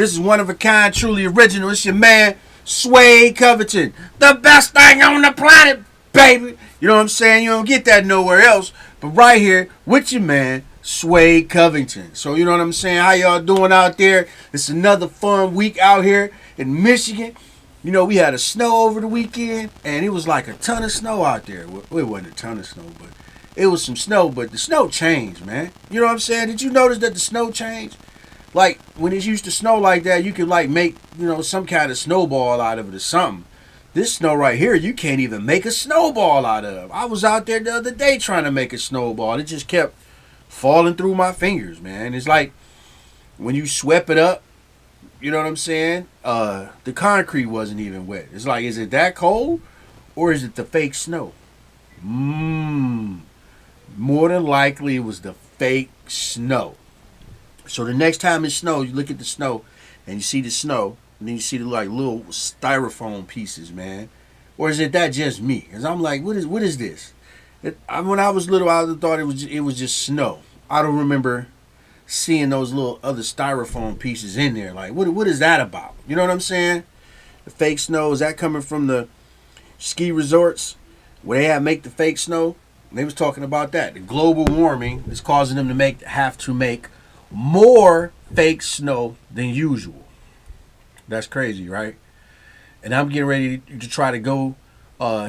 This is one of a kind, truly original. It's your man, Suede Covington. The best thing on the planet, baby. You know what I'm saying? You don't get that nowhere else. But right here with your man, Suede Covington. So you know what I'm saying? How y'all doing out there? It's another fun week out here in Michigan. You know, we had a snow over the weekend, and it was like a ton of snow out there. Well, it wasn't a ton of snow, but it was some snow. But the snow changed, man. You know what I'm saying? Did you notice that the snow changed? Like, when it used to snow like that, you could, like, make, you know, some kind of snowball out of it or something. This snow right here, you can't even make a snowball out of. I was out there the other day trying to make a snowball. It just kept falling through my fingers, man. It's like when you swept it up, you know what I'm saying? The concrete wasn't even wet. It's like, is it that cold or is it the fake snow? More than likely it was the fake snow. So the next time it snows, you look at the snow and you see the snow, and then you see the like little styrofoam pieces, man. Or is it that just me? Because I'm like, what is this? When I was little, I thought it was just snow. I don't remember seeing those little other styrofoam pieces in there. Like, what is that about? You know what I'm saying? The fake snow, is that coming from the ski resorts where they make the fake snow? They was talking about that. The global warming is causing them to have to make more fake snow than usual. That's crazy, right? And I'm getting ready to try to go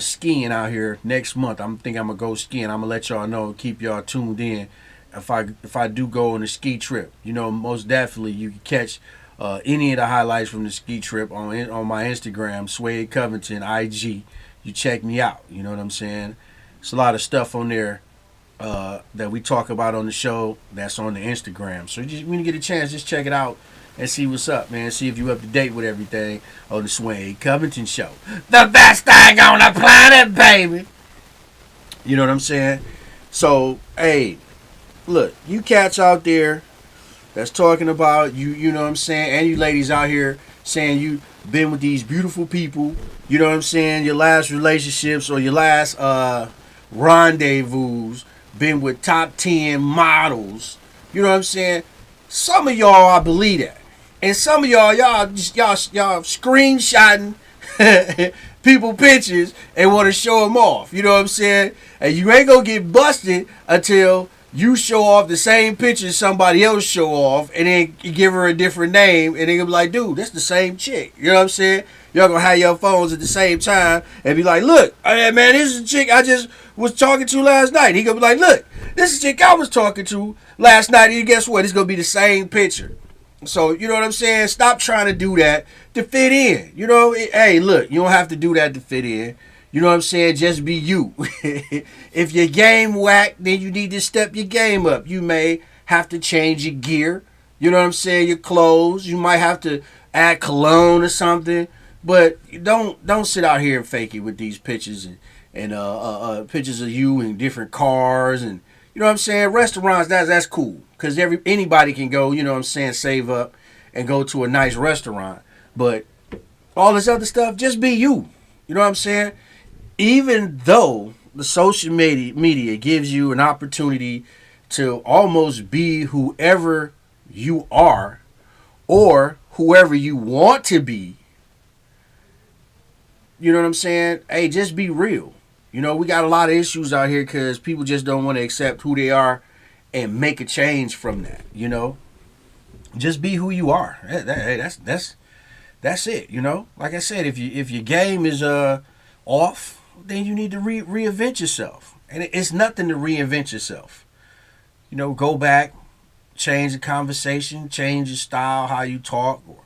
skiing out here next month. I'm gonna go skiing. I'm gonna let y'all know, keep y'all tuned in if I do go on a ski trip. You know, most definitely you can catch any of the highlights from the ski trip on my Instagram, Suede Covington IG. You check me out. You know what I'm saying? It's a lot of stuff on there that we talk about on the show that's on the Instagram. So just when you get a chance, just check it out and see what's up, man. See if you up to date with everything on the Suede Covington Show. The best thing on the planet, baby. You know what I'm saying? So, hey, look, you cats out there that's talking about you know what I'm saying, and you ladies out here saying you been with these beautiful people, you know what I'm saying, your last relationships or your last rendezvous been with top 10 models, you know what I'm saying? Some of y'all, I believe that. And some of y'all screenshotting people pictures and want to show them off. You know what I'm saying? And you ain't gonna get busted until you show off the same picture somebody else show off, and then you give her a different name, and they gonna be like, dude, that's the same chick. You know what I'm saying? Y'all gonna have your phones at the same time and be like, look, hey, man, this is the chick I just was talking to last night. He gonna be like, look, this is the chick I was talking to last night, and guess what? It's gonna be the same picture. So, you know what I'm saying? Stop trying to do that to fit in. You know, hey, look, you don't have to do that to fit in. You know what I'm saying? Just be you. If your game whack, then you need to step your game up. You may have to change your gear. You know what I'm saying? Your clothes. You might have to add cologne or something. But don't sit out here and fake it with these pictures and pictures of you in different cars, and you know what I'm saying? Restaurants, that's cool. Because anybody can go, you know what I'm saying, save up and go to a nice restaurant. But all this other stuff, just be you. You know what I'm saying? Even though the social media gives you an opportunity to almost be whoever you are or whoever you want to be, you know what I'm saying? Hey, just be real. You know, we got a lot of issues out here because people just don't want to accept who they are and make a change from that. You know, just be who you are. Hey, that's it. You know, like I said, if your game is off, then you need to reinvent yourself. And it's nothing to reinvent yourself. You know, go back, change the conversation, change your style, how you talk, or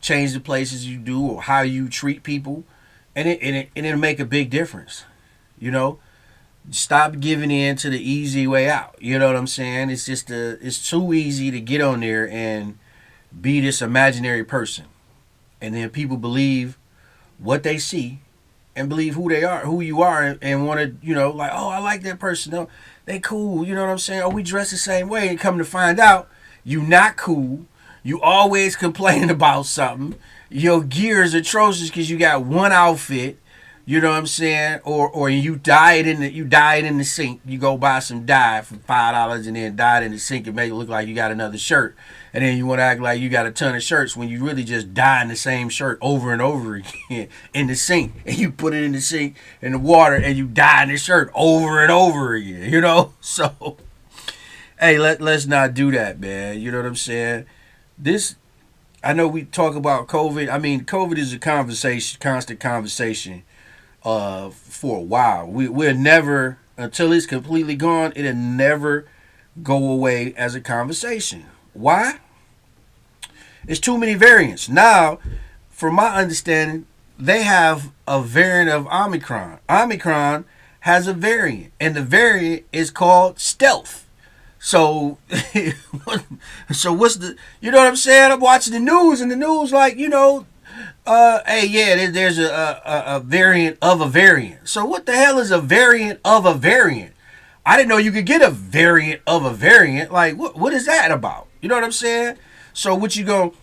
change the places you do, or how you treat people, and it'll make a big difference. You know, stop giving in to the easy way out. You know what I'm saying? It's just it's too easy to get on there and be this imaginary person, and then people believe what they see and believe who they are, who you are, and want to, you know, like, oh, I like that person. No, they cool. You know what I'm saying? Oh, we dress the same way, and come to find out, you not cool. You always complaining about something. Your gear is atrocious because you got one outfit. You know what I'm saying? Or you dye it in the sink. You go buy some dye for $5 and then dye it in the sink and make it look like you got another shirt. And then you want to act like you got a ton of shirts when you really just dyeing the same shirt over and over again in the sink. And you put it in the sink in the water and you dye the shirt over and over again. You know? So hey, let's not do that, man. You know what I'm saying? This I know we talk about COVID. I mean, COVID is a conversation, constant conversation for a while. We'll never, until it's completely gone, it'll never go away as a conversation. Why? It's too many variants. Now, from my understanding, they have a variant of Omicron. Omicron has a variant, and the variant is called stealth. So, so what's the? You know what I'm saying? I'm watching the news, and the news, like, hey, yeah, there's a variant of a variant. So what the hell is a variant of a variant? I didn't know you could get a variant of a variant. Like, what is that about? You know what I'm saying? So what you go?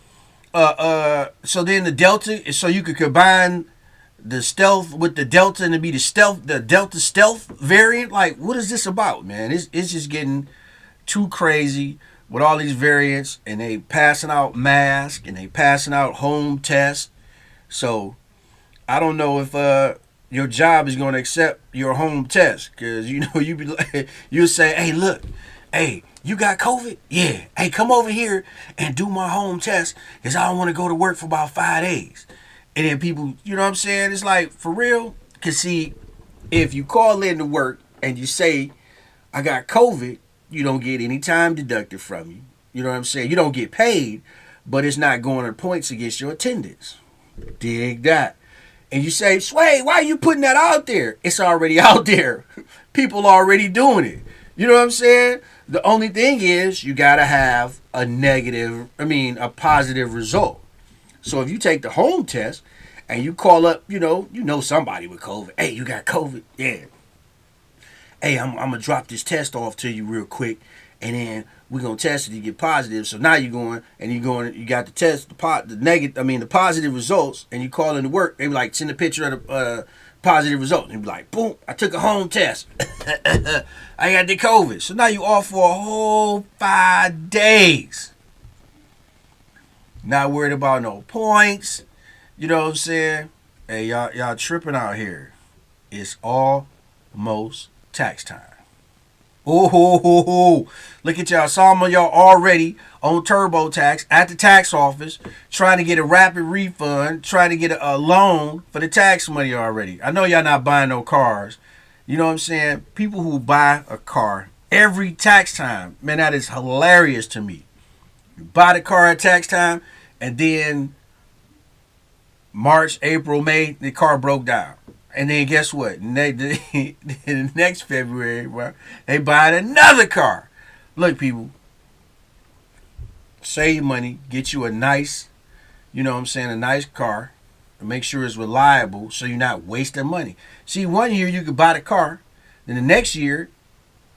So then the delta, so you could combine the stealth with the delta and it'd be the delta stealth variant. Like, what is this about, man? It's just getting too crazy with all these variants, and they passing out masks and they passing out home tests. So I don't know if your job is going to accept your home test, because you be like, you'll say, hey, look, hey, you got COVID? Yeah. Hey, come over here and do my home test, because I don't want to go to work for about 5 days. And then people, you know what I'm saying? It's like, for real? Because see, if you call in to work and you say, I got COVID, you don't get any time deducted from you. You know what I'm saying? You don't get paid, but it's not going to points against your attendance. Dig that. And you say, Suede, why are you putting that out there? It's already out there. People already doing it. You know what I'm saying? The only thing is you got to have a positive result. So if you take the home test and you call up, you know somebody with COVID. Hey, you got COVID? Yeah. Hey, I'm going to drop this test off to you real quick, and then we're going to test it to get positive. So now you got the test, the positive results, and you call into work. They be like, send a picture of the positive result. And you be like, boom, I took a home test. I got the COVID. So now you off for a whole 5 days. Not worried about no points. You know what I'm saying? Hey, y'all tripping out here. It's almost tax time. Oh, look at y'all. Some of y'all already on TurboTax at the tax office trying to get a rapid refund, trying to get a loan for the tax money already. I know y'all not buying no cars. You know what I'm saying? People who buy a car every tax time, man, that is hilarious to me. You buy the car at tax time, and then March, April, May, the car broke down. And then guess what? The next February, well, they buying another car. Look, people, save money, get you a nice, a nice car, and make sure it's reliable so you're not wasting money. See, 1 year you could buy the car, then the next year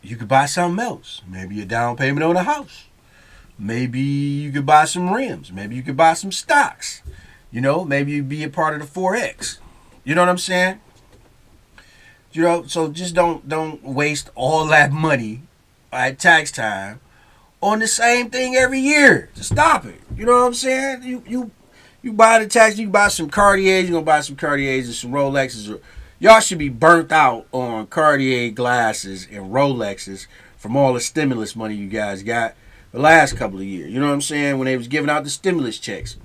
you could buy something else. Maybe a down payment on a house. Maybe you could buy some rims. Maybe you could buy some stocks. Maybe you'd be a part of the Forex. You know what I'm saying? So just don't waste all that money at tax time on the same thing every year. Just stop it. You know what I'm saying? You buy the tax, you buy some Cartiers, you're gonna buy some Cartiers and some Rolexes. Y'all should be burnt out on Cartier glasses and Rolexes from all the stimulus money you guys got the last couple of years. You know what I'm saying? When they was giving out the stimulus checks.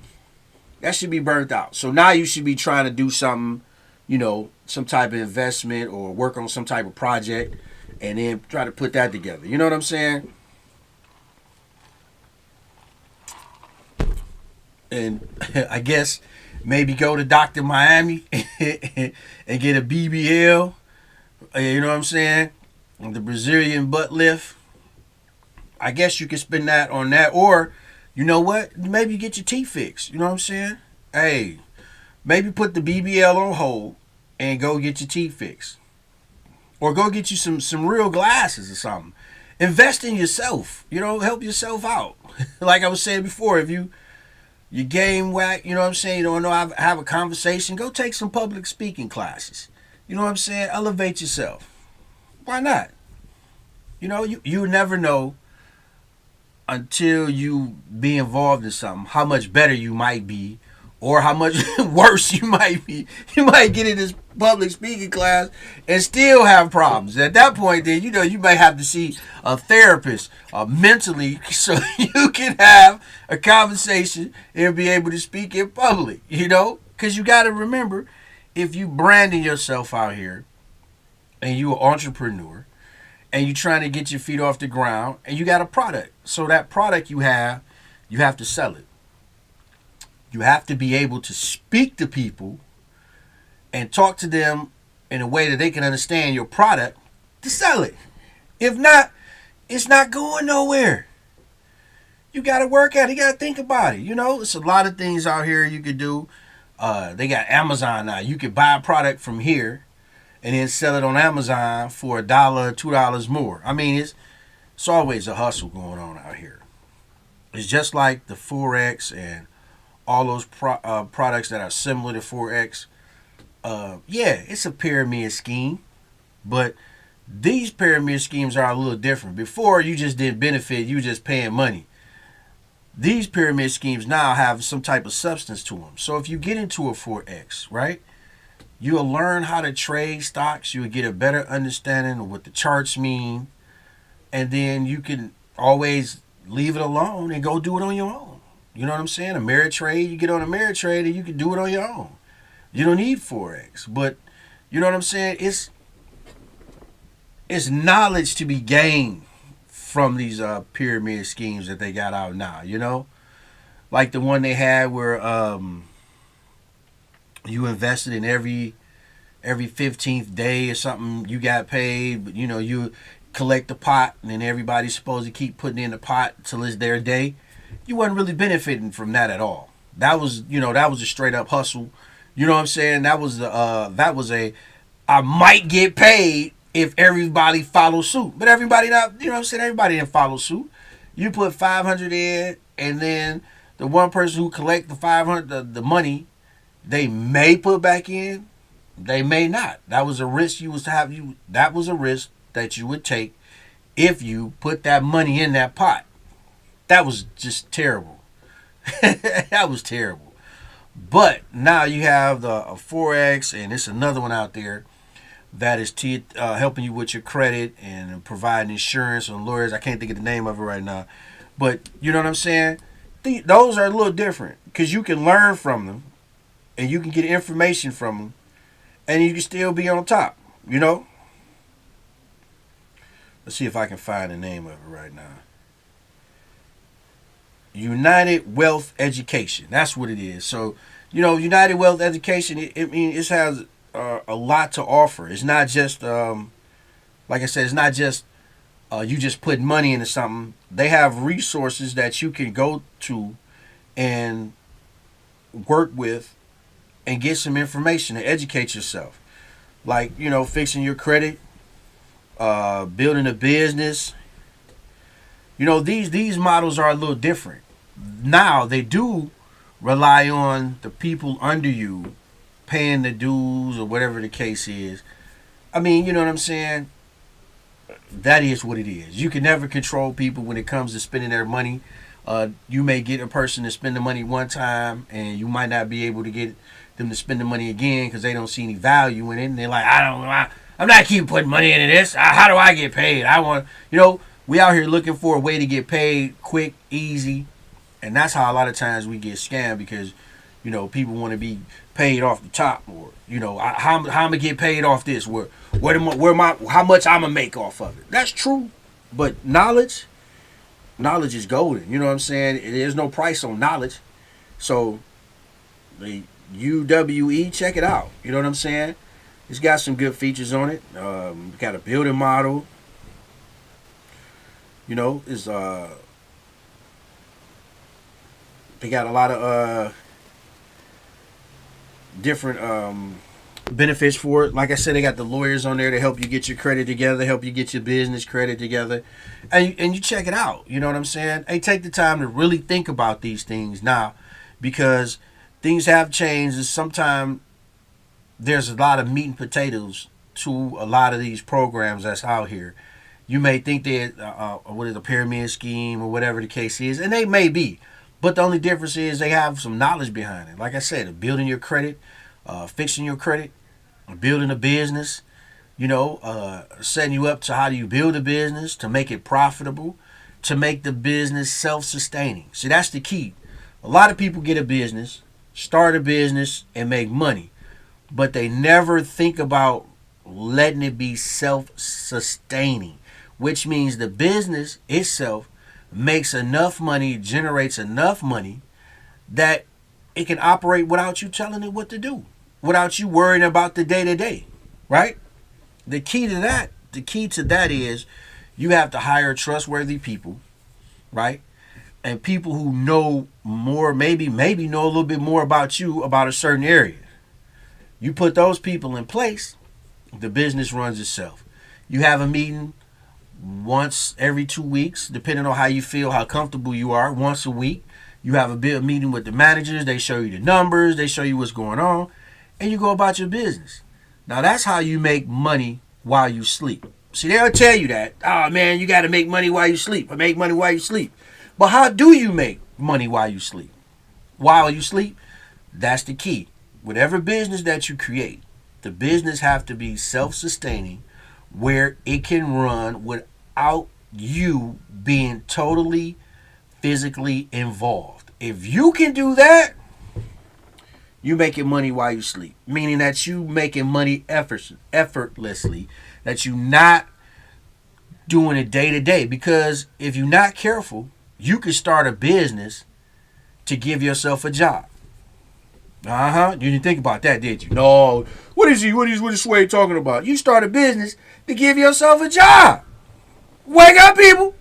That should be burnt out. So now you should be trying to do something, some type of investment or work on some type of project and then try to put that together. You know what I'm saying? And I guess maybe go to Dr. Miami and get a BBL. You know what I'm saying? The Brazilian butt lift. I guess you could spend that on that. Or, you know what? Maybe get your teeth fixed. You know what I'm saying? Hey, maybe put the BBL on hold and go get your teeth fixed. Or go get you some real glasses or something. Invest in yourself. Help yourself out. Like I was saying before, if you you game whack, you know what I'm saying? You don't know how to have a conversation. Go take some public speaking classes. You know what I'm saying? Elevate yourself. Why not? You never know until you be involved in something how much better you might be or how much worse you might be. You might get in this public speaking class and still have problems. At that point, then you may have to see a therapist mentally so you can have a conversation and be able to speak in public. Because you got to remember, if you branding yourself out here and you an entrepreneur and you trying to get your feet off the ground and you got a product, so that product you have to sell it. You have to be able to speak to people and talk to them in a way that they can understand your product to sell it. If not, it's not going nowhere. You got to work at it. You got to think about it. It's a lot of things out here you could do. They got Amazon now. You could buy a product from here and then sell it on Amazon for $1, $2 more. I mean, it's always a hustle going on out here. It's just like the Forex and all those products that are similar to Forex. Yeah, it's a pyramid scheme, but these pyramid schemes are a little different. Before, you just didn't benefit, you just paying money. These pyramid schemes now have some type of substance to them. So if you get into a Forex, right, you'll learn how to trade stocks. You'll get a better understanding of what the charts mean, and then you can always leave it alone and go do it on your own. You know what I'm saying? Ameritrade, you get on Ameritrade and you can do it on your own. You don't need Forex. But, you know what I'm saying? It's knowledge to be gained from these pyramid schemes that they got out now, Like the one they had where you invested in every 15th day or something, you got paid, but you collect the pot and then everybody's supposed to keep putting in the pot till it's their day. You wasn't really benefiting from that at all. That was a straight up hustle. You know what I'm saying? That was a I might get paid if everybody follows suit. But everybody not, you know what I'm saying? Everybody didn't follow suit. You put 500 in, and then the one person who collect the 500, the money, they may put back in, they may not. That was a risk that was a risk that you would take if you put that money in that pot. That was just terrible. That was terrible. But now you have the Forex, and it's another one out there that is helping you with your credit and providing insurance and lawyers. I can't think of the name of it right now. But you know what I'm saying? Those are a little different because you can learn from them and you can get information from them and you can still be on top, Let's see if I can find the name of it right now. United Wealth Education. That's what it is. So, United Wealth Education, it has a lot to offer. It's not just, like I said, it's not just you just put money into something. They have resources that you can go to and work with and get some information to educate yourself. Like, fixing your credit, building a business. These models are a little different. Now, they do rely on the people under you paying the dues or whatever the case is. I mean, you know what I'm saying? That is what it is. You can never control people when it comes to spending their money. You may get a person to spend the money one time and you might not be able to get them to spend the money again because they don't see any value in it. And they're like, I'm not keep putting money into this. How do I get paid? We out here looking for a way to get paid quick, easy. And that's how a lot of times we get scammed because, people want to be paid off the top or, how I'm going to get paid off this? How much I'm going to make off of it? That's true. But knowledge is golden. You know what I'm saying? There's no price on knowledge. So the UWE, check it out. You know what I'm saying? It's got some good features on it. Got a building model. It's they got a lot of different benefits for it. Like I said, they got the lawyers on there to help you get your credit together, help you get your business credit together, and you check it out. You know what I'm saying? Hey, take the time to really think about these things. Now, because things have changed. And sometimes there's a lot of meat and potatoes to a lot of these programs that's out here. You may think that what is a pyramid scheme or whatever the case is, and they may be, but the only difference is they have some knowledge behind it. Like I said, building your credit, fixing your credit, building a business, setting you up to how do you build a business to make it profitable, to make the business self-sustaining. See, that's the key. A lot of people get a business, start a business, and make money, but they never think about letting it be self-sustaining, which means the business itself makes enough money, generates enough money that it can operate without you telling it what to do, without you worrying about the day-to-day, right? The key to that is you have to hire trustworthy people, right? And people who know more, maybe know a little bit more about you, about a certain area. You put those people in place, the business runs itself. You have a meeting once every 2 weeks, depending on how you feel, how comfortable you are, once a week. You have a meeting with the managers. They show you the numbers. They show you what's going on. And you go about your business. Now, that's how you make money while you sleep. See, they'll tell you that. Oh, man, you got to make money while you sleep. Or make money while you sleep. But how do you make money while you sleep? While you sleep, that's the key. Whatever business that you create, the business have to be self-sustaining, where it can run without you being totally physically involved. If you can do that, you making money while you sleep, meaning that you making money effortlessly, that you not doing it day to day. Because if you're not careful, you could start a business to give yourself a job. You didn't think about that, did you? No. What is Suede talking about? You start a business to give yourself a job. Wake up, people.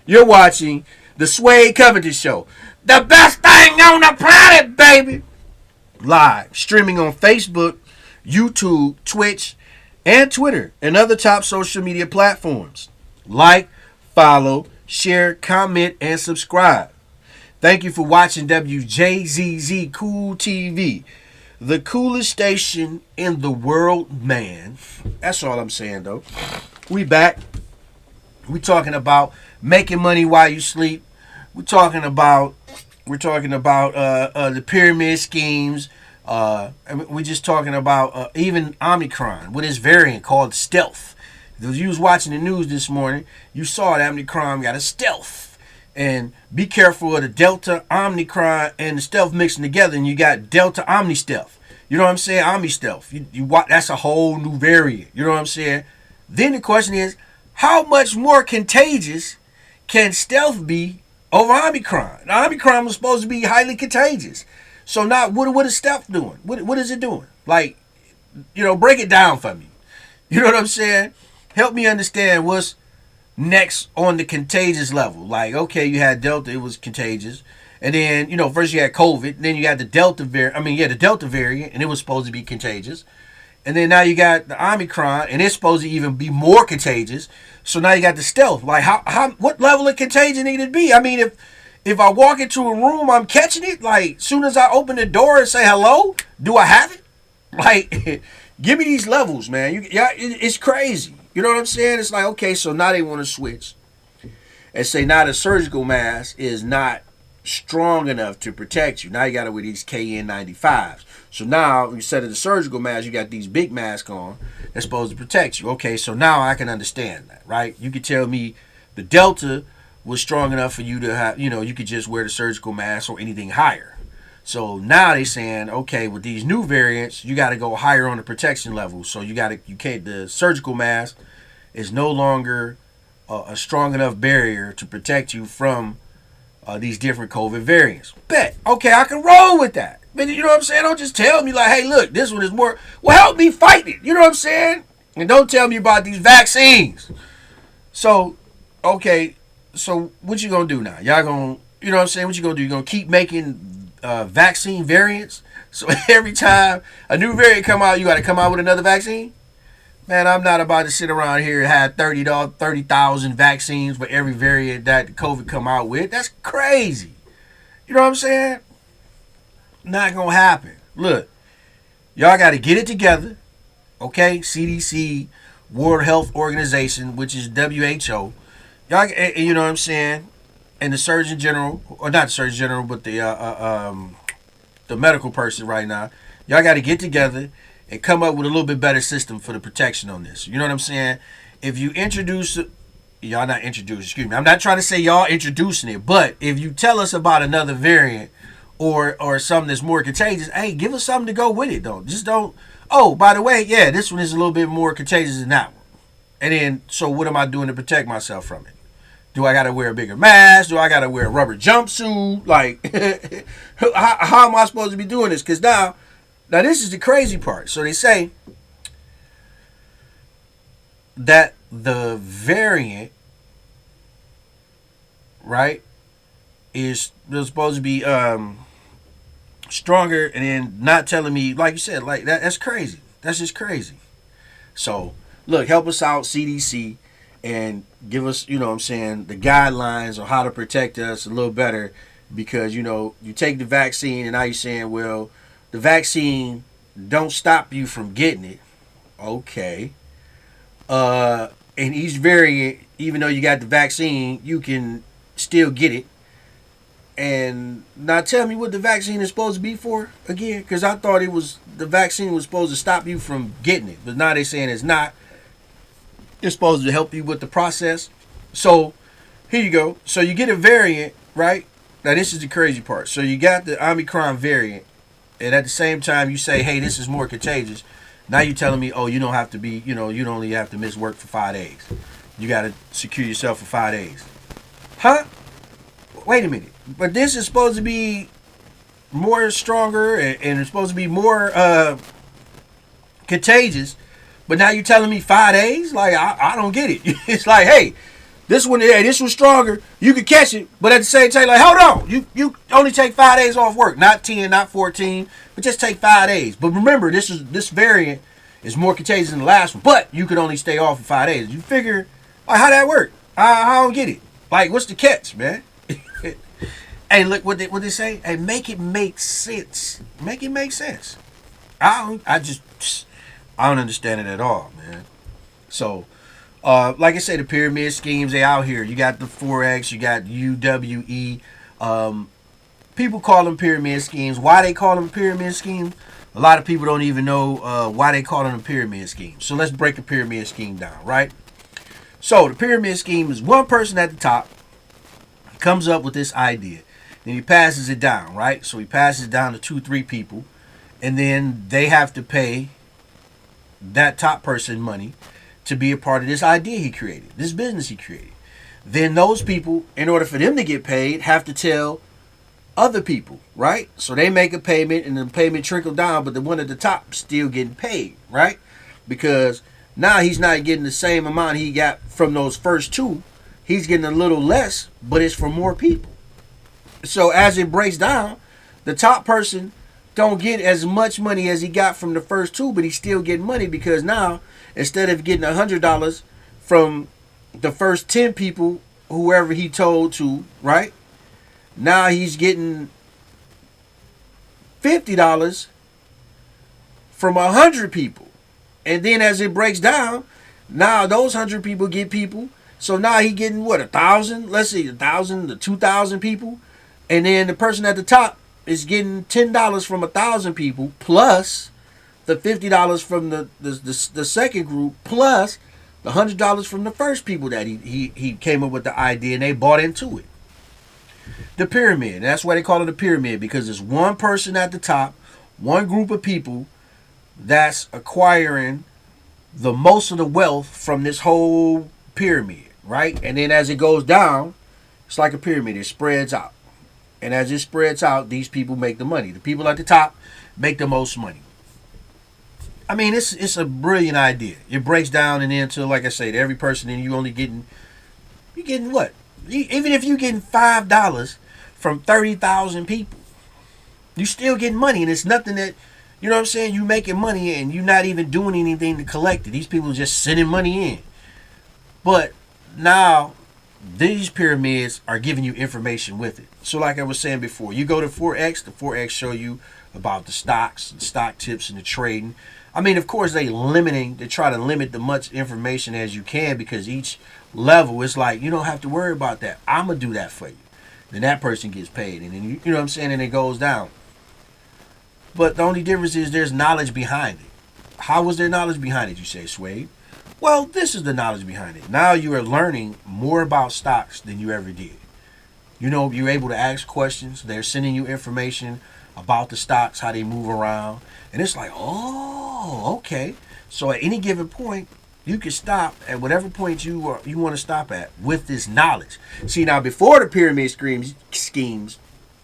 You're watching the Suede Covington Show. The best thing on the planet, baby. Live, streaming on Facebook, YouTube, Twitch, and Twitter, and other top social media platforms. Like, follow, share, comment, and subscribe. Thank you for watching WJZZ Cool TV, the coolest station in the world, man. That's all I'm saying, though. We back. We talking about making money while you sleep. We're talking about the pyramid schemes. We're just talking about even Omicron with its variant called stealth. If you was watching the news this morning, you saw that Omicron got a stealth. And be careful of the Delta, Omicron, and the stealth mixing together, and you got Delta Omni stealth. You know what I'm saying? Omni stealth. That's a whole new variant. You know what I'm saying? Then the question is, how much more contagious can stealth be over Omicron? Now, Omicron was supposed to be highly contagious. So now, what is stealth doing? What is it doing? Like, break it down for me. You know what I'm saying? Help me understand what's next on the contagious level. Like, okay, you had Delta, it was contagious. And then, first you had COVID, and then you had the Delta variant, and it was supposed to be contagious. And then now you got the Omicron, and it's supposed to even be more contagious. So now you got the stealth. Like, what level of contagion need it be? I mean, if I walk into a room, I'm catching it. Like, soon as I open the door and say hello, do I have it? Like, give me these levels, man. It's crazy. You know what I'm saying? It's like, okay, so now they want to switch and say now the surgical mask is not strong enough to protect you. Now you got to wear these KN95s. So now instead of the surgical mask, you got these big masks on that's supposed to protect you. Okay, so now I can understand that, right? You could tell me the Delta was strong enough for you to have, you could just wear the surgical mask or anything higher. So now they saying, okay, with these new variants, you got to go higher on the protection level. So the surgical mask is no longer a strong enough barrier to protect you from these different COVID variants. Bet. Okay, I can roll with that. But you know what I'm saying? Don't just tell me like, hey, look, this one is more. Well, help me fight it. You know what I'm saying? And don't tell me about these vaccines. So, okay, so what you gonna do now? Y'all gonna, you know what I'm saying? What you gonna do? You gonna keep making vaccine variants? So every time a new variant come out, you got to come out with another vaccine? Man, I'm not about to sit around here and have 30,000 vaccines for every variant that COVID come out with. That's crazy. You know what I'm saying? Not gonna happen. Look, y'all got to get it together, okay? CDC, World Health Organization, which is WHO. Y'all, you know what I'm saying? And the Surgeon General, or not the Surgeon General, but the medical person right now. Y'all got to get together and come up with a little bit better system for the protection on this. You know what I'm saying? If you introduce, y'all not introduce, excuse me. I'm not trying to say y'all introducing it, but if you tell us about another variant or something that's more contagious, hey, give us something to go with it, though. Just don't. Oh, by the way, yeah, this one is a little bit more contagious than that one. And then, so what am I doing to protect myself from it? Do I got to wear a bigger mask? Do I got to wear a rubber jumpsuit? Like, how am I supposed to be doing this? Because now this is the crazy part. So they say that the variant, right, is supposed to be stronger, and then not telling me, like you said, like that's crazy. That's just crazy. So look, help us out, CDC, and give us, you know what I'm saying, the guidelines on how to protect us a little better, because, you know, you take the vaccine and now you're saying, well, the vaccine don't stop you from getting it. Okay. And each variant, even though you got the vaccine, you can still get it. And now tell me what the vaccine is supposed to be for again, because I thought the vaccine was supposed to stop you from getting it, but now they're saying it's not. It's supposed to help you with the process. So here you go. So you get a variant, right? Now this is the crazy part. So you got the Omicron variant, and at the same time you say, hey, this is more contagious. Now you're telling me, oh, you don't have to be, you know, you don't only have to miss work for 5 days. You got to secure yourself for 5 days. Huh? Wait a minute. But this is supposed to be more stronger, and it's supposed to be more contagious. But now you're telling me 5 days? Like, I don't get it. It's like, hey, this one, hey, this was stronger. You could catch it, but at the same time, like, hold on. You only take 5 days off work. Not 10, not 14, but just take 5 days. But remember, this variant is more contagious than the last one, but you could only stay off for 5 days. You figure, like, how that work? I don't get it. Like, what's the catch, man? Hey, look what they say. Hey, make it make sense. Make it make sense. I don't understand it at all, man. So, like I said, the pyramid schemes, they out here. You got the Forex, you got UWE. People call them pyramid schemes. Why they call them pyramid schemes? A lot of people don't even know why they call them a pyramid scheme. So let's break a pyramid scheme down, right? So the pyramid scheme is one person at the top comes up with this idea. Then he passes it down, right? So he passes it down to 2-3 people. And then they have to pay that top person money to be a part of this idea he created, this business he created. Then those people, in order for them to get paid, have to tell other people, right? So they make a payment and the payment trickle down, but the one at the top still getting paid, right? Because now he's not getting the same amount he got from those first two. He's getting a little less, but it's for more people. So as it breaks down, the top person don't get as much money as he got from the first two, but he's still getting money, because now instead of getting $100 from the first 10 people, whoever he told to, right? Now he's getting $50 from 100 people. And then as it breaks down, now those 100 people get people. So now he getting what, 1,000? Let's see, 1,000 to 2,000 people. And then the person at the top is getting $10 from 1,000 people, plus the $50 from the second group, plus the $100 from the first people that he came up with the idea and they bought into it. The pyramid. That's why they call it a pyramid, because it's one person at the top, one group of people that's acquiring the most of the wealth from this whole pyramid, right? And then as it goes down, it's like a pyramid. It spreads out. And as it spreads out, these people make the money. The people at the top make the most money. I mean, it's a brilliant idea. It breaks down and into, like I said, every person, and you're getting what? Even if you're getting $5 from 30,000 people, you still getting money, and it's nothing that, you know what I'm saying, you making money and you're not even doing anything to collect it. These people are just sending money in. But now these pyramids are giving you information with it. So like I was saying before, you go to Forex, the Forex show you about the stocks, the stock tips, and the trading. I mean, of course, they try to limit the much information as you can, because each level is like, you don't have to worry about that. I'm going to do that for you. Then that person gets paid. And then, you know what I'm saying? And it goes down. But the only difference is there's knowledge behind it. How was there knowledge behind it, you say, Suede? Well, this is the knowledge behind it. Now you are learning more about stocks than you ever did. You know, you're able to ask questions. They're sending you information about the stocks, how they move around. And it's like, oh, okay. So at any given point, you can stop at whatever point you want to stop at with this knowledge. See, now before the pyramid schemes,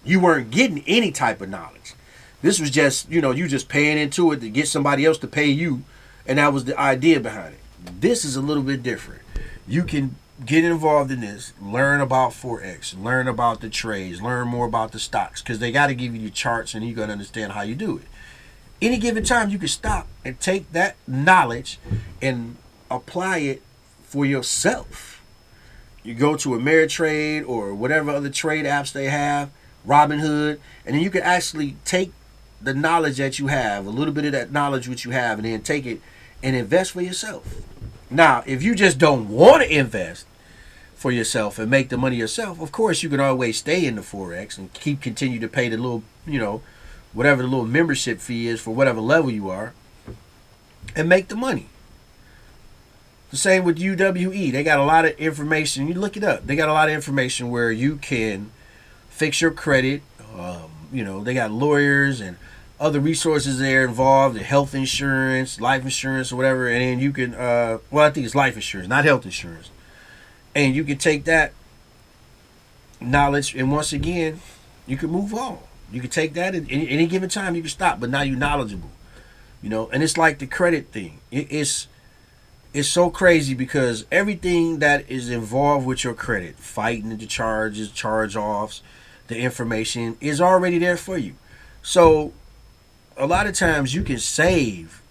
you weren't getting any type of knowledge. This was just, you just paying into it to get somebody else to pay you. And that was the idea behind it. This is a little bit different. You can get involved in this, learn about Forex, learn about the trades, learn more about the stocks, because they got to give you the charts and you got to understand how you do it. Any given time, you can stop and take that knowledge and apply it for yourself. You go to Ameritrade or whatever other trade apps they have, Robinhood, and then you can actually take the knowledge that you have, a little bit of that knowledge which you have, and then take it and invest for yourself. Now, if you just don't want to invest for yourself and make the money yourself, of course you can always stay in the Forex and continue to pay the little, whatever the little membership fee is for whatever level you are, and make the money. The same with UWE. They got a lot of information. You look it up. They got a lot of information where you can fix your credit. They got lawyers and other resources there involved, the health insurance, life insurance, or whatever, and then you can, I think it's life insurance, not health insurance. And you can take that knowledge, and once again, you can move on. You can take that at any given time, you can stop, but now you're knowledgeable. And it's like the credit thing. It's so crazy because everything that is involved with your credit, fighting the charges, charge-offs, the information is already there for you. So a lot of times you can save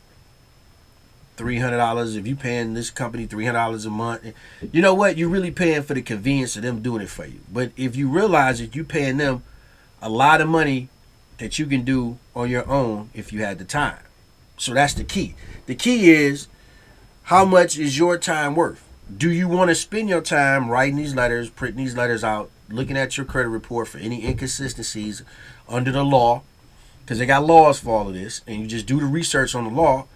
$300 if you paying this company $300 a month. You know what? You're really paying for the convenience of them doing it for you. But if you realize that you're paying them a lot of money that you can do on your own if you had the time. So that's the key. The key is, how much is your time worth? Do you want to spend your time writing these letters, printing these letters out, looking at your credit report for any inconsistencies under the law? Because they got laws for all of this, and you just do the research on the law,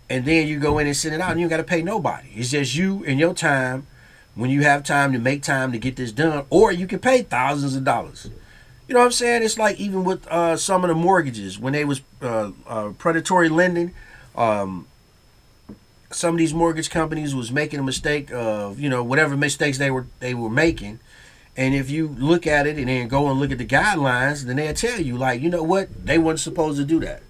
and then you go in and send it out, and you got to pay nobody. It's just you and your time when you have time to make time to get this done, or you can pay thousands of dollars. You know what I'm saying? It's like even with some of the mortgages, when they was predatory lending, some of these mortgage companies was making a mistake of, whatever mistakes they were making. And if you look at it and then go and look at the guidelines, then they'll tell you, like, you know what? They weren't supposed to do that.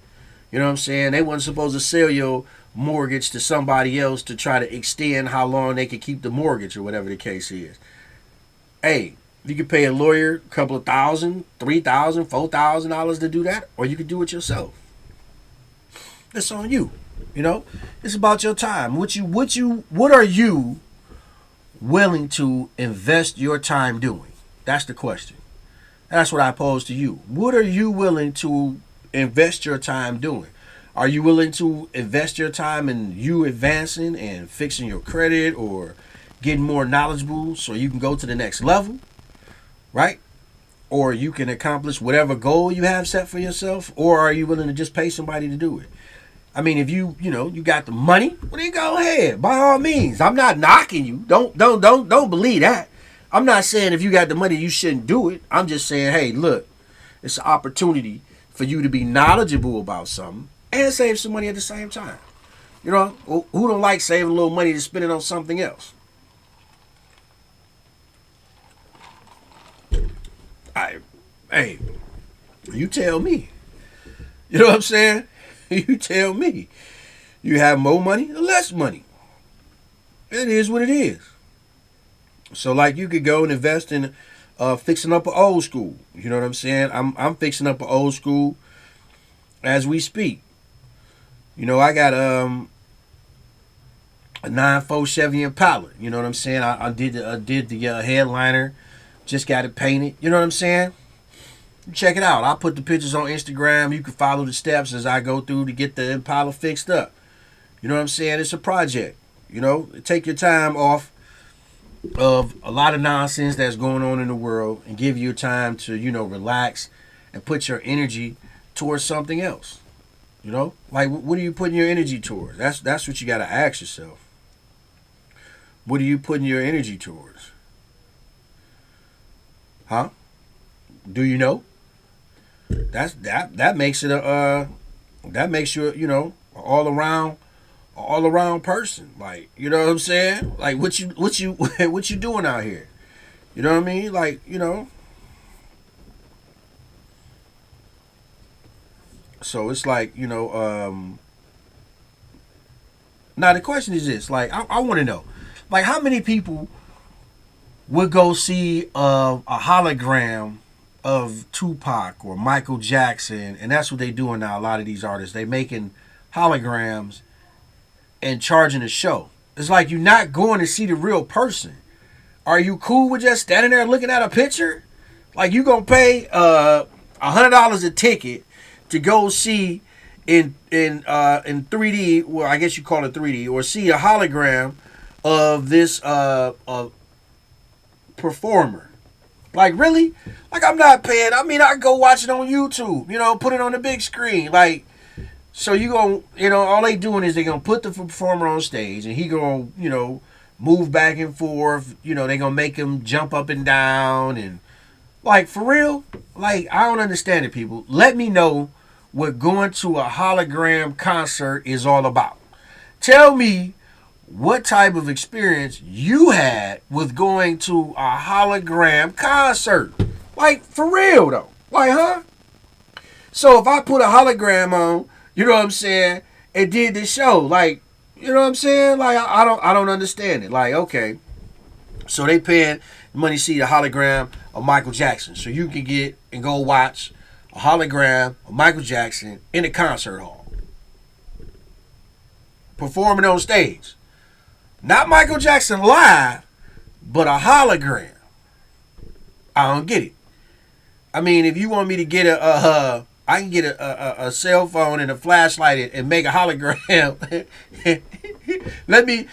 You know what I'm saying? They weren't supposed to sell your mortgage to somebody else to try to extend how long they could keep the mortgage or whatever the case is. Hey, you could pay a lawyer a couple of $1,000, $3,000, $4,000 to do that, or you could do it yourself. It's on you. It's about your time. What are you willing to invest your time doing? That's the question. That's what I pose to you. What are you willing to invest your time doing? Are you willing to invest your time in you advancing and fixing your credit or getting more knowledgeable so you can go to the next level, right? Or you can accomplish whatever goal you have set for yourself, or are you willing to just pay somebody to do it? I mean, if you got the money, well, then go ahead. By all means. I'm not knocking you. Don't believe that. I'm not saying if you got the money, you shouldn't do it. I'm just saying, hey, look, it's an opportunity for you to be knowledgeable about something and save some money at the same time. Who don't like saving a little money to spend it on something else? Hey, you tell me. You know what I'm saying? You tell me. You have more money or less money. It is what it is. So, like, you could go and invest in fixing up an old school. You know what I'm saying? I'm fixing up an old school as we speak. I got a 9.4 Chevy Impala. You know what I'm saying? I did the headliner. Just got it painted. You know what I'm saying? Check it out. I'll put the pictures on Instagram. You can follow the steps as I go through to get the Impala fixed up. You know what I'm saying? It's a project. You know, take your time off of a lot of nonsense that's going on in the world and give you time to, relax and put your energy towards something else. You know, like what are you putting your energy towards? That's what you got to ask yourself. What are you putting your energy towards? Huh? Do you know? That makes it a that makes you all around person. Like, you know what I'm saying? Like what you what you doing out here? You know what I mean? Like, so it's like, now the question is this, like I want to know, like how many people would go see a hologram of Tupac or Michael Jackson, and that's what they doing now. A lot of these artists, they making holograms and charging a show. It's like you're not going to see the real person. Are you cool with just standing there looking at a picture? Like you gonna pay $100 a ticket to go see in 3D? Well, I guess you call it 3D, or see a hologram of this performer. Like really? Like I'm not paying. I mean, I go watch it on YouTube. Put it on the big screen. Like, so you gonna, all they doing is they gonna put the performer on stage and he gonna, move back and forth. They gonna make him jump up and down and like for real. Like I don't understand it, people. Let me know what going to a hologram concert is all about. Tell me what type of experience you had with going to a hologram concert. Like, for real, though. Like, huh? So, if I put a hologram on, you know what I'm saying, and did this show, like, you know what I'm saying? Like, I don't understand it. Like, okay. So, they paying money to see the hologram of Michael Jackson. So, you can get and go watch a hologram of Michael Jackson in a concert hall. Performing on stage. Not Michael Jackson live, but a hologram. I don't get it. I mean, if you want me to get I can get a cell phone and a flashlight and make a hologram. Let me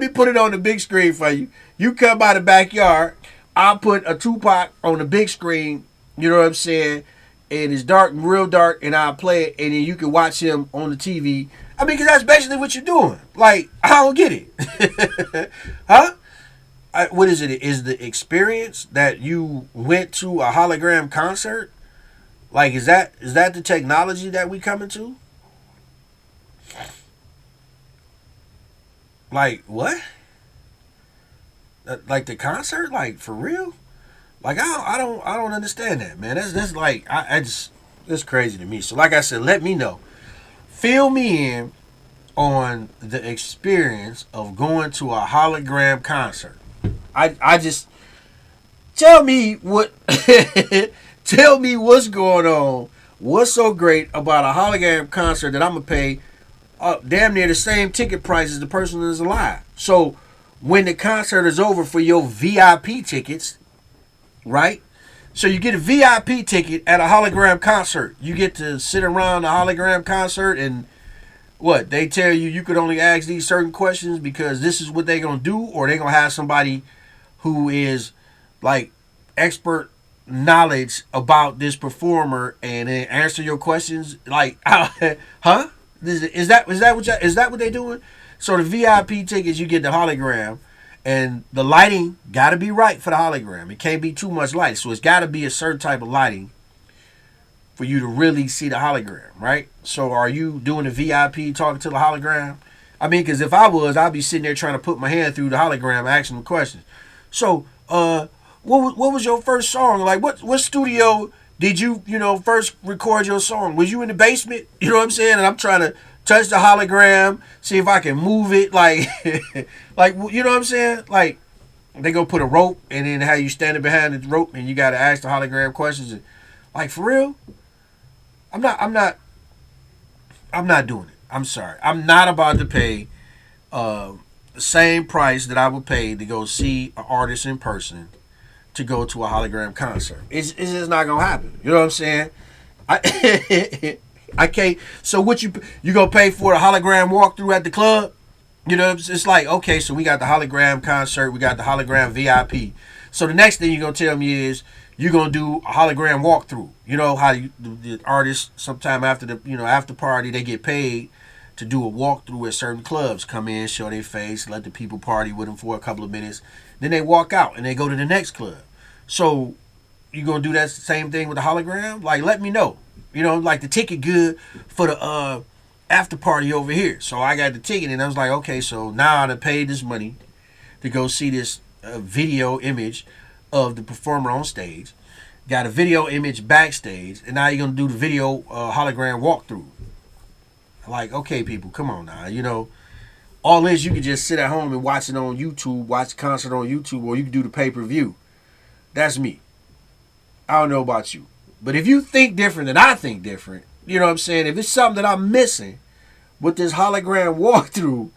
put it on the big screen for you. You come by the backyard. I'll put a Tupac on the big screen. You know what I'm saying? And it's dark, real dark, and I'll play it, and then you can watch him on the TV. I mean, because that's basically what you're doing. Like, I don't get it. Huh? What is it? Is the experience that you went to a hologram concert? Like, is that the technology that we coming to? Like, what? Like the concert? Like, for real? Like, I don't understand that, man. That's like, I just, it's crazy to me. So, like I said, let me know. Fill me in on the experience of going to a hologram concert. I just tell me what tell me what's going on. What's so great about a hologram concert that I'm gonna pay damn near the same ticket price as the person that's alive? So when the concert is over for your VIP tickets, right? So you get a VIP ticket at a hologram concert. You get to sit around a hologram concert and what? They tell you could only ask these certain questions because this is what they going to do, or they going to have somebody who is like expert knowledge about this performer and then answer your questions like huh? Is that what they doing? So the VIP tickets, you get the hologram. And the lighting got to be right for the hologram. It can't be too much light. So it's got to be a certain type of lighting for you to really see the hologram, right? So are you doing the VIP talking to the hologram? I mean, because if I was, I'd be sitting there trying to put my hand through the hologram asking them questions. So, what was your first song? Like, what studio did you first record your song? Was you in the basement? You know what I'm saying? And I'm trying to touch the hologram, see if I can move it, like, like, you know what I'm saying? Like, they gonna put a rope and then have you standing behind the rope and you gotta ask the hologram questions. Like, for real? I'm not doing it. I'm sorry. I'm not about to pay the same price that I would pay to go see an artist in person to go to a hologram concert. It's just not gonna happen. You know what I'm saying? I I can't. So what you gonna pay for a hologram walkthrough at the club? You know, it's like, okay, so we got the hologram concert, we got the hologram VIP. So the next thing you're gonna tell me is you're gonna do a hologram walkthrough. You know how the artists sometime after the after party they get paid to do a walkthrough at certain clubs. Come in, show their face, let the people party with them for a couple of minutes, then they walk out and they go to the next club. So you gonna do that same thing with the hologram? Like, let me know. You know, like the ticket good for the after party over here. So I got the ticket and I was like, okay, so now I done paid this money to go see this video image of the performer on stage. Got a video image backstage, and now you're gonna do the video hologram walkthrough. Like, okay, people, come on now. You know, all this you can just sit at home and watch it on YouTube, watch the concert on YouTube, or you can do the pay-per-view. That's me. I don't know about you. But if you think different than I think different, you know what I'm saying? If it's something that I'm missing with this hologram walkthrough,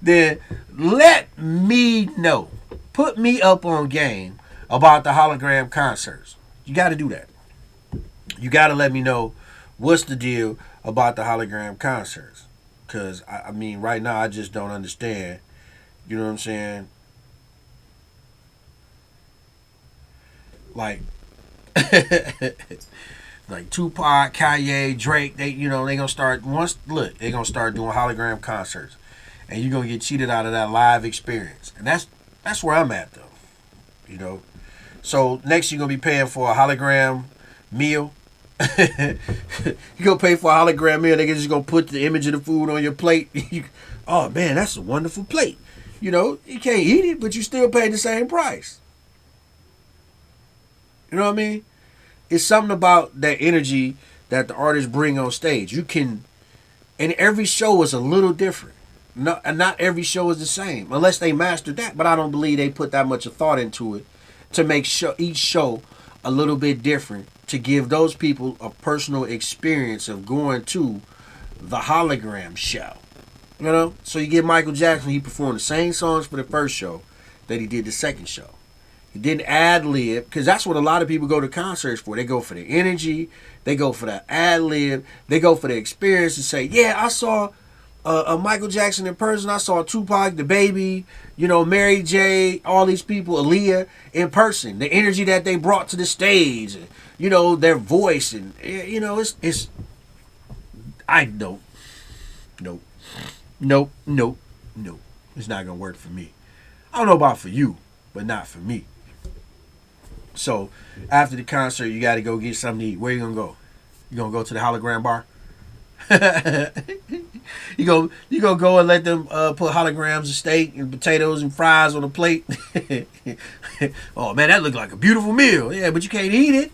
then let me know. Put me up on game about the hologram concerts. You got to do that. You got to let me know what's the deal about the hologram concerts. Because, I mean, right now I just don't understand. You know what I'm saying? Like, like Tupac, Kanye, Drake, they gonna start they gonna start doing hologram concerts, and you're gonna get cheated out of that live experience, and that's where I'm at though, you know. So next you're gonna be paying for a hologram meal. You gonna pay for a hologram meal? They just gonna put the image of the food on your plate. Oh man, that's a wonderful plate. You know, you can't eat it, but you still pay the same price. You know what I mean? It's something about that energy that the artists bring on stage. You can, and every show is a little different. Not every show is the same, unless they mastered that. But I don't believe they put that much of thought into it to make each show a little bit different, to give those people a personal experience of going to the hologram show. You know? So you get Michael Jackson, he performed the same songs for the first show that he did the second show. He didn't ad-lib, because that's what a lot of people go to concerts for. They go for the energy, they go for the ad-lib, they go for the experience and say, yeah, I saw Michael Jackson in person, I saw Tupac, the Baby, Mary J, all these people, Aaliyah, in person. The energy that they brought to the stage, and, their voice, and, it's I don't, nope, it's not going to work for me. I don't know about for you, but not for me. So after the concert, you got to go get something to eat. Where you gonna go? You gonna go to the hologram bar? you gonna go and let them put holograms of steak and potatoes and fries on a plate? Oh man, that looked like a beautiful meal. Yeah, but you can't eat it.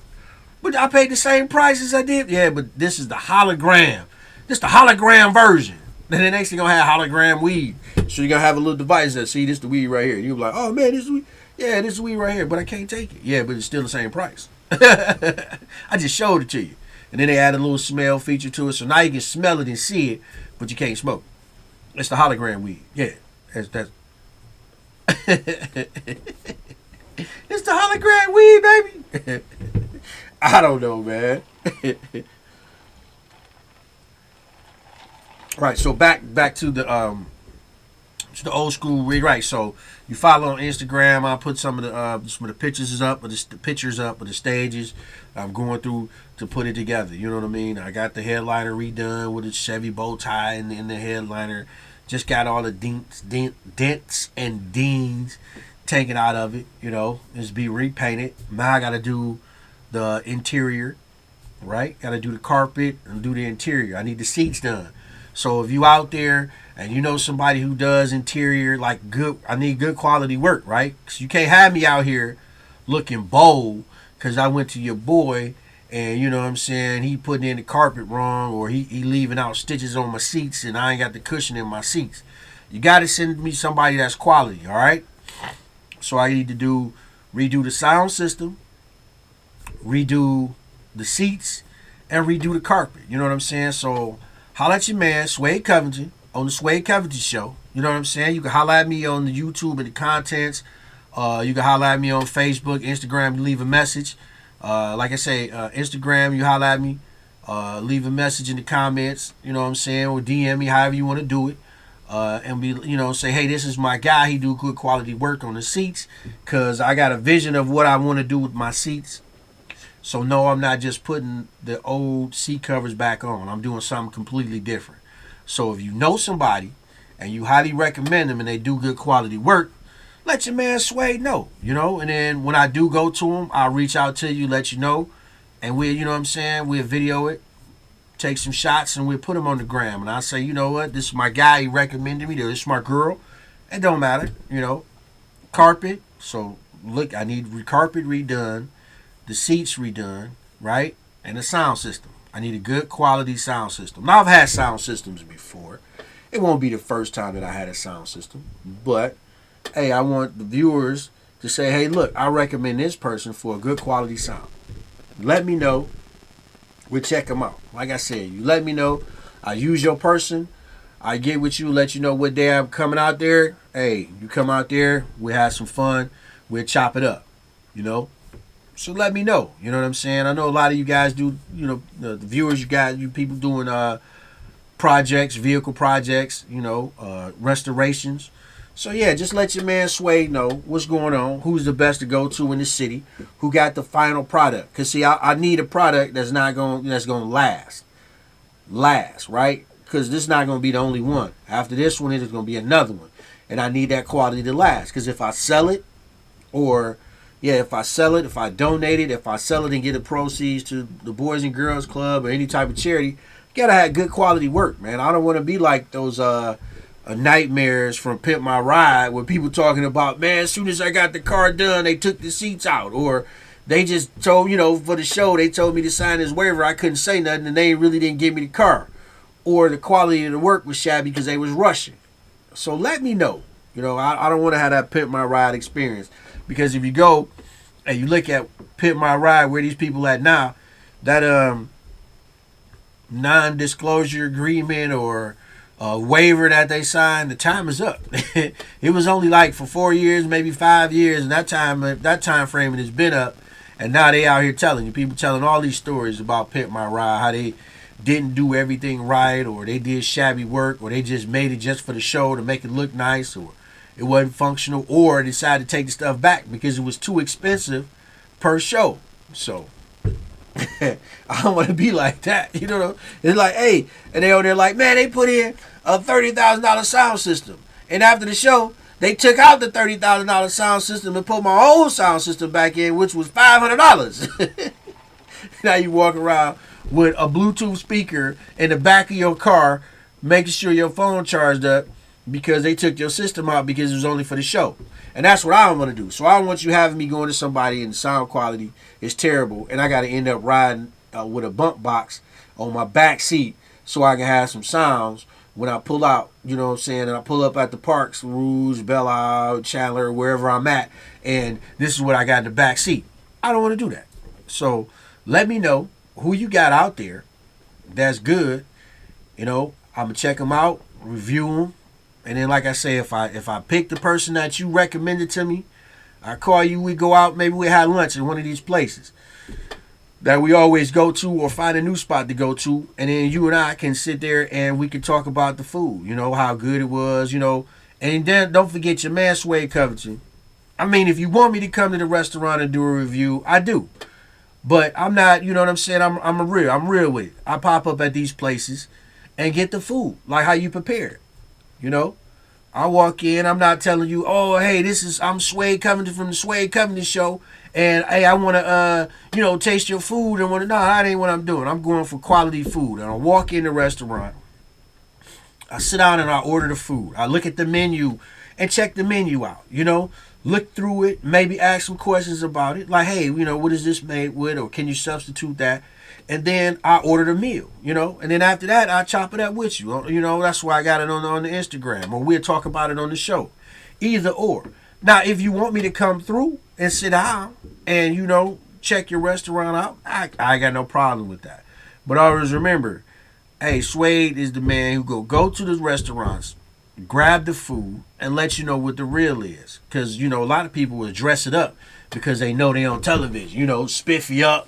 But I paid the same price as I did. Yeah, but this is the hologram. This the hologram version. Then the next thing gonna have hologram weed. So you're gonna have a little device that see this the weed right here. You'll be like, oh man, this is weed. Yeah, this is weed right here, but I can't take it. Yeah, but it's still the same price. I just showed it to you. And then they add a little smell feature to it, so now you can smell it and see it, but you can't smoke. It's the hologram weed. Yeah, that's it's the hologram weed, baby. I don't know, man. Right, so back to the old school weed, right? So you follow on Instagram. I'll put some of the pictures up, or the pictures up of the stages I'm going through to put it together. You know what I mean? I got the headliner redone with a Chevy bow tie in the headliner. Just got all the dents and dings taken out of it. It's be repainted. Now I got to do the interior, right? Got to do the carpet and do the interior. I need the seats done. So if you out there and you know somebody who does interior, like good, I need good quality work, right? Because you can't have me out here looking bold because I went to your boy and, you know what I'm saying, he putting in the carpet wrong, or he leaving out stitches on my seats and I ain't got the cushion in my seats. You got to send me somebody that's quality, all right? So I need to redo the sound system, redo the seats, and redo the carpet. You know what I'm saying? So holla at your man, Suede Covington, on the Suede Covington Show. You know what I'm saying? You can holler at me on the YouTube and the contents. You can holler at me on Facebook, Instagram, leave a message. Like I say, Instagram, you holler at me. Leave a message in the comments, you know what I'm saying, or DM me, however you want to do it. And be, say, hey, this is my guy. He do good quality work on the seats, because I got a vision of what I want to do with my seats. So no, I'm not just putting the old seat covers back on. I'm doing something completely different. So if you know somebody and you highly recommend them and they do good quality work, let your man Suede know, and then when I do go to him, I'll reach out to you, let you know, and we'll video it, take some shots, and we'll put them on the gram. And I'll say, you know what, this is my guy, he recommended me, this is my girl. It don't matter, carpet. So look, I need carpet redone, the seats redone, right? And the sound system. I need a good quality sound system. Now, I've had sound systems before. It won't be the first time that I had a sound system, but hey, I want the viewers to say, hey, look, I recommend this person for a good quality sound. Let me know. We'll check them out. Like I said, you let me know. I use your person. I get with you, let you know what day I'm coming out there. Hey, you come out there, we'll have some fun. We'll chop it up, So let me know. You know what I'm saying? I know a lot of you guys do, the viewers, you people doing projects, vehicle projects, restorations. So yeah, just let your man Suede know what's going on, who's the best to go to in the city, who got the final product. Cause see, I need a product that's gonna last, right? Cause this is not gonna be the only one. After this one, there's gonna be another one, and I need that quality to last. Cause if I sell it, if I donate it, if I sell it and get the proceeds to the Boys and Girls Club or any type of charity, you gotta have good quality work, man. I don't want to be like those nightmares from Pimp My Ride, where people talking about, man, as soon as I got the car done, they took the seats out, or they just told, for the show, they told me to sign this waiver, I couldn't say nothing, and they really didn't give me the car, or the quality of the work was shabby because they was rushing. So let me know. I don't want to have that Pimp My Ride experience, because if you go and you look at Pimp My Ride, where these people at now, that non-disclosure agreement or waiver that they signed, the time is up. It was only like for 4 years, maybe 5 years, and that time frame has been up. And now they out here telling you, people telling all these stories about Pimp My Ride, how they didn't do everything right, or they did shabby work, or they just made it just for the show to make it look nice, or it wasn't functional, or decided to take the stuff back because it was too expensive per show. So I don't want to be like that, It's like, hey, and they over there like, man, they put in a $30,000 sound system, and after the show, they took out the $30,000 sound system and put my old sound system back in, which was $500. Now you walk around with a Bluetooth speaker in the back of your car, making sure your phone charged up because they took your system out because it was only for the show. And that's what I don't want to do. So I don't want you having me going to somebody and the sound quality is terrible, and I got to end up riding with a bump box on my back seat so I can have some sounds when I pull out, and I pull up at the parks, Rouge, Belle Isle, Chandler, wherever I'm at, and this is what I got in the back seat. I don't want to do that. So let me know who you got out there that's good. I'm going to check them out, review them. And then, like I say, if I pick the person that you recommended to me, I call you, we go out, maybe we have lunch in one of these places that we always go to, or find a new spot to go to, and then you and I can sit there and we can talk about the food, how good it was, and then don't forget your man Suede Covington. I mean, if you want me to come to the restaurant and do a review, I do. But I'm not, you know what I'm saying, I'm real with it. I pop up at these places and get the food, like how you prepare it. I walk in, I'm not telling you, oh, hey, I'm Suede Covington from the Suede Covington Show, and hey, I want to, taste your food, and no, that ain't what I'm doing. I'm going for quality food, and I walk in the restaurant, I sit down and I order the food. I look at the menu and check the menu out, look through it, maybe ask some questions about it, like, hey, what is this made with, or can you substitute that? And then I ordered a meal, and then after that, I chop it up with you. That's why I got it on the Instagram, or we'll talk about it on the show. Either or. Now, if you want me to come through and sit down and, check your restaurant out, I got no problem with that. But always remember, hey, Suede is the man who go to the restaurants grab the food, and let you know what the real is. Because, a lot of people will dress it up because they know they on television. Spiffy up.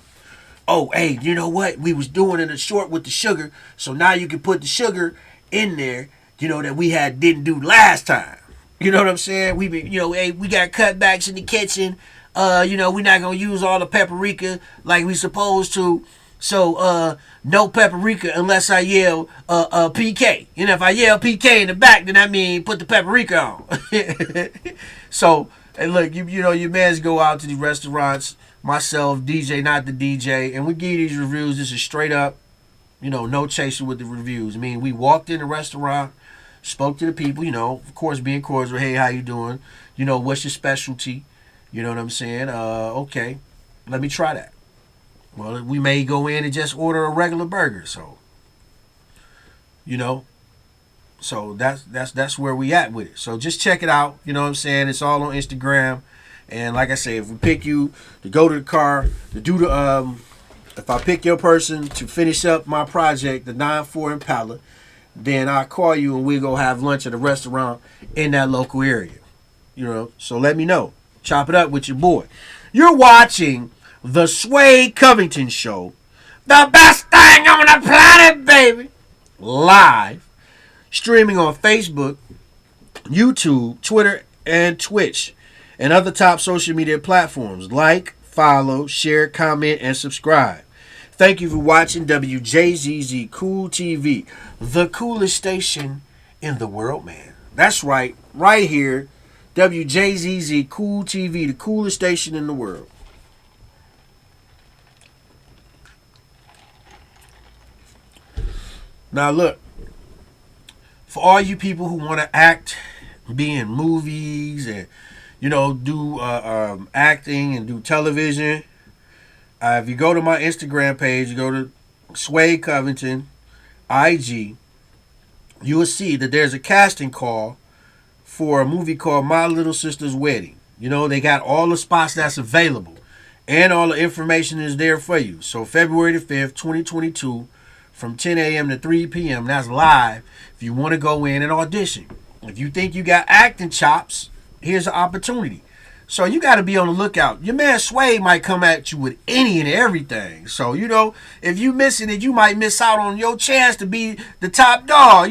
Oh, hey, you know what? We was doing in a short with the sugar, so now you can put the sugar in there, that we didn't do last time. You know what I'm saying? We been, hey, we got cutbacks in the kitchen. We're not gonna use all the paprika like we supposed to. So, no paprika unless I yell, PK. If I yell PK in the back, then that means put the paprika on. So, and look, your mans go out to the restaurants, myself, DJ, not the DJ, and we give you these reviews. This is straight up, no chasing with the reviews. I mean, we walked in the restaurant, spoke to the people, of course, being cordial. Hey, how you doing? What's your specialty? You know what I'm saying? Okay, let me try that. Well, we may go in and just order a regular burger. So, so that's where we at with it. So just check it out. You know what I'm saying? It's all on Instagram. And like I say, if we pick you to go to the car to do the if I pick your person to finish up my project, the 9-4 Impala, then I'll call you and we'll go have lunch at a restaurant in that local area. So let me know. Chop it up with your boy. You're watching the Suede Covington Show, the best thing on the planet, baby. Live, streaming on Facebook, YouTube, Twitter, and Twitch, and other top social media platforms. Like, follow, share, comment, and subscribe. Thank you for watching WJZZ Cool TV, the coolest station in the world, man. That's right here. WJZZ Cool TV, the coolest station in the world. Now look, for all you people who want to act, be in movies, and do acting and do television, if you go to my Instagram page, you go to Suede Covington IG, you will see that there's a casting call for a movie called My Little Sister's Wedding. They got all the spots that's available, and all the information is there for you. So February the 5th, 2022, from 10 a.m. to 3 p.m. That's live. If you want to go in and audition, if you think you got acting chops, here's an opportunity. So you got to be on the lookout. Your man Suede might come at you with any and everything. So, if you missing it, you might miss out on your chance to be the top dog.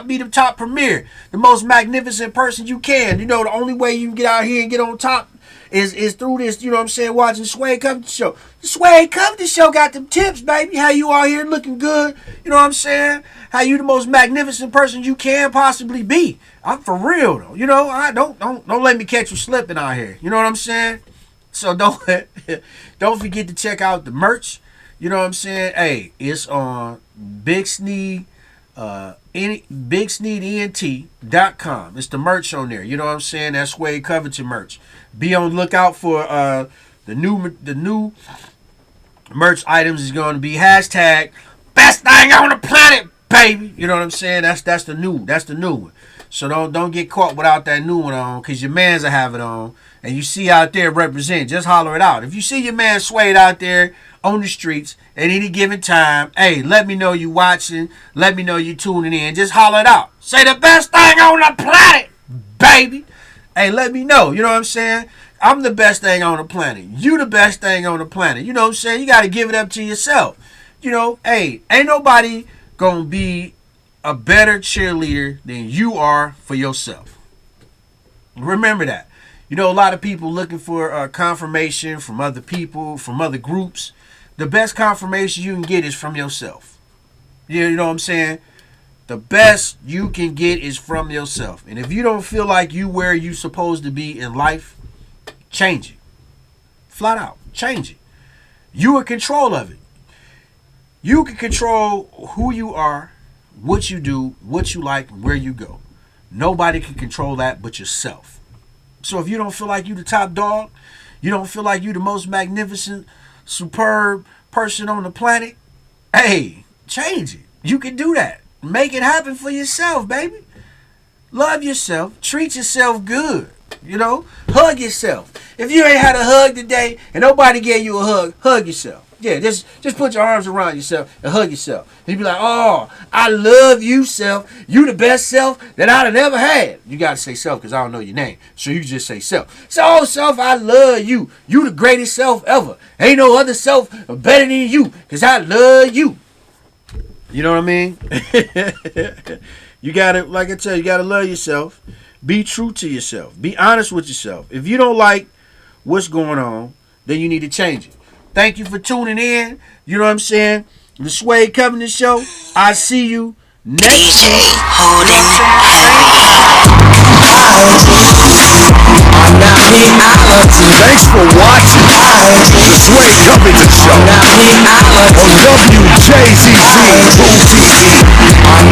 Be the top premier, the most magnificent person you can. The only way you can get out here and get on top is through this, watching the Suede Covington Show. The Suede Covington Show got them tips, baby. How you out here looking good, how you the most magnificent person you can possibly be. I'm for real though. I don't let me catch you slipping out here. You know what I'm saying? So don't forget to check out the merch. You know what I'm saying? Hey, it's on Big Sneed BigSneedENT.com. It's the merch on there. You know what I'm saying? That's Suede Covington merch. Be on the lookout for the new merch items. Is going to be hashtag best thing on the planet, baby. You know what I'm saying? That's the new one. So don't get caught without that new one on, because your mans will have it on. And you see out there represent, just holler it out. If you see your man Suede out there on the streets at any given time, hey, let me know you watching. Let me know you tuning in. Just holler it out. Say the best thing on the planet, baby. Hey, let me know. You know what I'm saying? I'm the best thing on the planet. You the best thing on the planet. You know what I'm saying? You got to give it up to yourself. Hey, ain't nobody going to be a better cheerleader than you are for yourself. Remember that. A lot of people looking for confirmation from other people, from other groups. The best confirmation you can get is from yourself. You know what I'm saying? The best you can get is from yourself. And if you don't feel like you where you supposed to be in life, change it. Flat out. Change it. You in control of it. You can control who you are, what you do, what you like, and where you go. Nobody can control that but yourself. So if you don't feel like you the top dog, you don't feel like you the most magnificent, superb person on the planet, hey, change it. You can do that. Make it happen for yourself, baby. Love yourself. Treat yourself good. Hug yourself. If you ain't had a hug today and nobody gave you a hug, hug yourself. Yeah, just put your arms around yourself and hug yourself. And you be like, oh, I love you, self. You the best self that I'd have ever had. You got to say self because I don't know your name. So you just say self. So, oh, self, I love you. You the greatest self ever. Ain't no other self better than you because I love you. You know what I mean? You got to, like I tell you got to love yourself. Be true to yourself. Be honest with yourself. If you don't like what's going on, then you need to change it. Thank you for tuning in. You know what I'm saying? The Suede Covington Show. I see you next week. Thanks for watching the Suede Covington Show on WJZZ.